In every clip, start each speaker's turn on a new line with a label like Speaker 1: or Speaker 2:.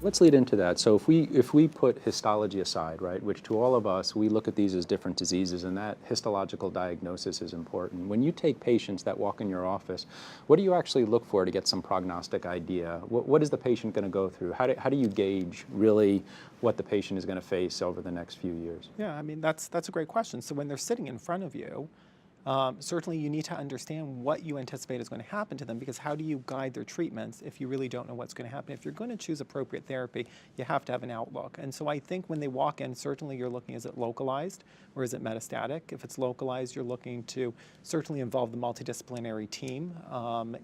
Speaker 1: Let's lead into that. So if we put histology aside, right, which to all of us, we look at these as different diseases, and that histological diagnosis is important. When you take patients that walk in your office, what do you actually look for to get some prognostic idea? What is the patient going to go through? How do you gauge really what the patient is going to face over the next few years?
Speaker 2: Yeah, I mean, that's a great question. So when they're sitting in front of you, certainly you need to understand what you anticipate is going to happen to them, because how do you guide their treatments if you really don't know what's going to happen? If you're going to choose appropriate therapy, you have to have an outlook. And so I think when they walk in, certainly you're looking, is it localized or is it metastatic? If it's localized, you're looking to certainly involve the multidisciplinary team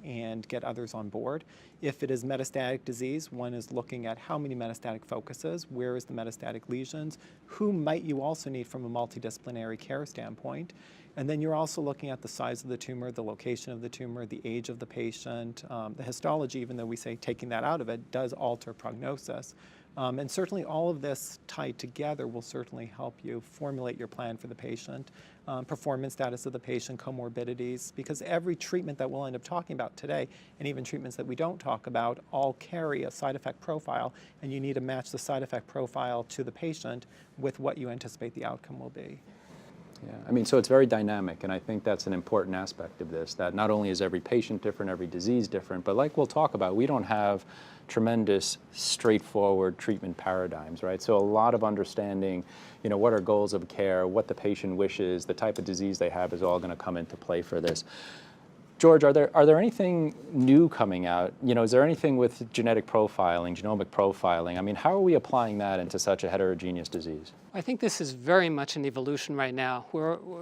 Speaker 2: and get others on board. If it is metastatic disease, one is looking at how many metastatic focuses, where is the metastatic lesions, who might you also need from a multidisciplinary care standpoint. And then you're also looking at the size of the tumor, the location of the tumor, the age of the patient. The histology, even though we say taking that out of it, does alter prognosis. And certainly all of this tied together will certainly help you formulate your plan for the patient, performance status of the patient, comorbidities, because every treatment that we'll end up talking about today, and even treatments that we don't talk about, all carry a side effect profile, and you need to match the side effect profile to the patient with what you anticipate the outcome will be.
Speaker 1: Yeah, I mean, so it's very dynamic, and I think that's an important aspect of this, that not only is every patient different, every disease different, but like we'll talk about, we don't have tremendous, straightforward treatment paradigms, right? So a lot of understanding, you know, what are goals of care, what the patient wishes, the type of disease they have is all going to come into play for this. George, are there anything new coming out? You know, is there anything with genetic profiling, genomic profiling? I mean, how are we applying that into such a heterogeneous disease?
Speaker 3: I think this is very much an evolution right now.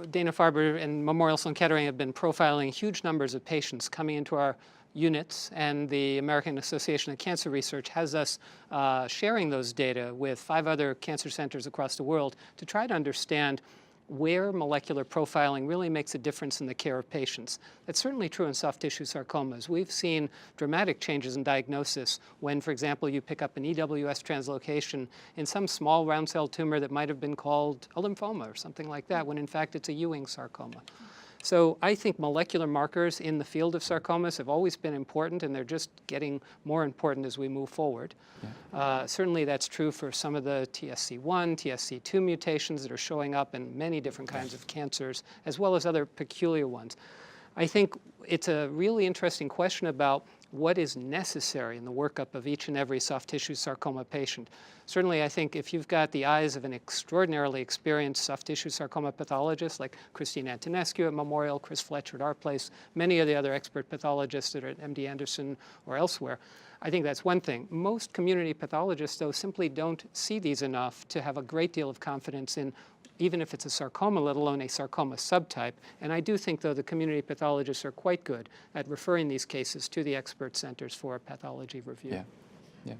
Speaker 3: Dana-Farber and Memorial Sloan Kettering have been profiling huge numbers of patients coming into our units, and the American Association of Cancer Research has us sharing those data with 5 other cancer centers across the world to try to understand where molecular profiling really makes a difference in the care of patients. That's certainly true in soft tissue sarcomas. We've seen dramatic changes in diagnosis when, for example, you pick up an EWS translocation in some small round cell tumor that might have been called a lymphoma or something like that, when in fact it's a Ewing sarcoma. So I think molecular markers in the field of sarcomas have always been important, and they're just getting more important as we move forward. Yeah. Certainly that's true for some of the TSC1, TSC2 mutations that are showing up in many different kinds of cancers, as well as other peculiar ones. I think it's a really interesting question about what is necessary in the workup of each and every soft tissue sarcoma patient. Certainly, I think if you've got the eyes of an extraordinarily experienced soft tissue sarcoma pathologist like Christine Antonescu at Memorial, Chris Fletcher at our place, many of the other expert pathologists that are at MD Anderson or elsewhere, I think that's one thing. Most community pathologists, though, simply don't see these enough to have a great deal of confidence in, even if it's a sarcoma, let alone a sarcoma subtype. And I do think, though, the community pathologists are quite good at referring these cases to the expert centers for pathology review.
Speaker 1: Yeah. Yeah.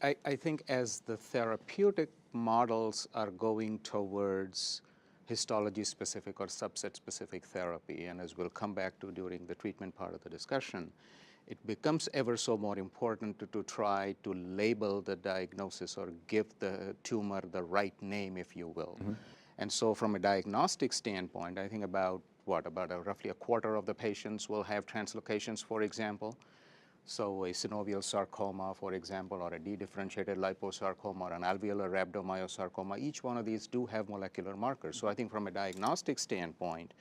Speaker 4: I think as the therapeutic models are going towards histology-specific or subset-specific therapy, and as we'll come back to during the treatment part of the discussion, it becomes ever so more important to try to label the diagnosis or give the tumor the right name, if you will. Mm-hmm. And so from a diagnostic standpoint, I think about roughly a quarter of the patients will have translocations, for example. So a synovial sarcoma, for example, or a dedifferentiated liposarcoma, or an alveolar rhabdomyosarcoma, each one of these do have molecular markers. So I think from a diagnostic standpoint,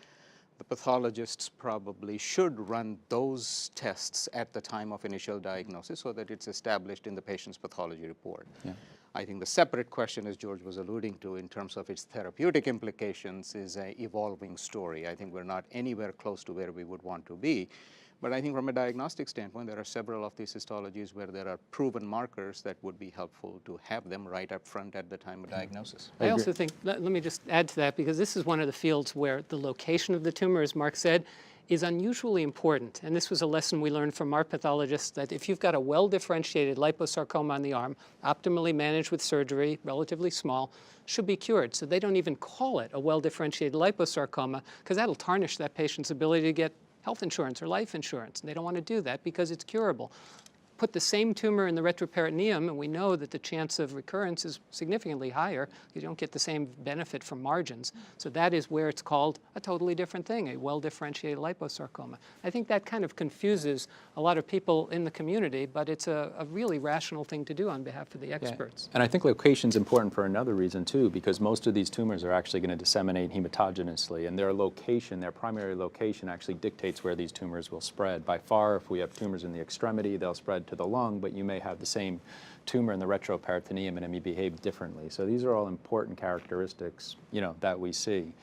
Speaker 4: the pathologists probably should run those tests at the time of initial diagnosis so that it's established in the patient's pathology report. Yeah. I think the separate question, as George was alluding to, in terms of its therapeutic implications, is an evolving story. I think we're not anywhere close to where we would want to be. But I think from a diagnostic standpoint, there are several of these histologies where there are proven markers that would be helpful to have them right up front at the time of diagnosis.
Speaker 3: I also think, let me just add to that, because this is one of the fields where the location of the tumor, as Mark said, is unusually important. And this was a lesson we learned from our pathologists, that if you've got a well-differentiated liposarcoma on the arm, optimally managed with surgery, relatively small, should be cured. So they don't even call it a well-differentiated liposarcoma, because that'll tarnish that patient's ability to get health insurance or life insurance. And they don't want to do that because it's curable. put the same tumor in the retroperitoneum, and we know that the chance of recurrence is significantly higher. You don't get the same benefit from margins. So that is where it's called a totally different thing, a well-differentiated liposarcoma. I think that kind of confuses a lot of people in the community, but it's a really rational thing to do on behalf of the experts.
Speaker 1: And I think location's important for another reason too, because most of these tumors are actually going to disseminate hematogenously, and their location, their primary location, actually dictates where these tumors will spread. By far, if we have tumors in the extremity, they'll spread to the lung, but you may have the same tumor in the retroperitoneum and it may behave differently. So these are all important characteristics, that we see.